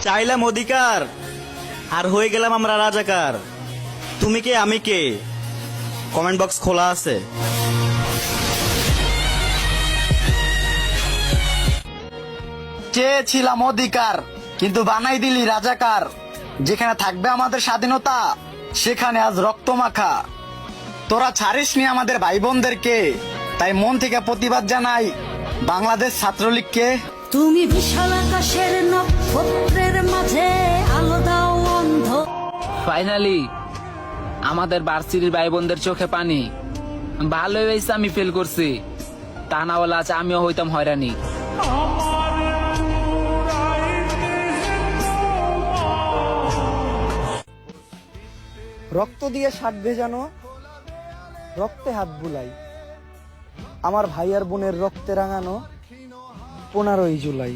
চাইলাম অধিকার আর হয়ে গেলাম আমরা রাজাকার। তুমি কে আমি কে, কমেন্ট বক্স খোলা আছে। চেয়েছিলাম অধিকার কিন্তু বানাই দিলি রাজাকার। যেখানে থাকবে আমাদের স্বাধীনতা সেখানে আজ রক্ত মাখা। তোরা ছাড়িসনি আমাদের ভাই বোনদেরকে, তাই মন থেকে প্রতিবাদ জানাই বাংলাদেশ ছাত্রলীগকে। তুমি বিশাল আকাশের নক্ষত্রের মাঝে আলো দাও অন্ধ। ফাইনালি আমাদের ভার্সিটির ভাই বোনদের চোখে পানি। ভালো হয়েছে আমি ফেল করছি, তা না বলে আজ আমিও হইতাম হয়রানি। রক্ত দিয়ে শার্ট ভেজানো, রক্তে হাত বুলাই, আমার ভাই আর বোনের রক্তে রাঙানো 15ই জুলাই।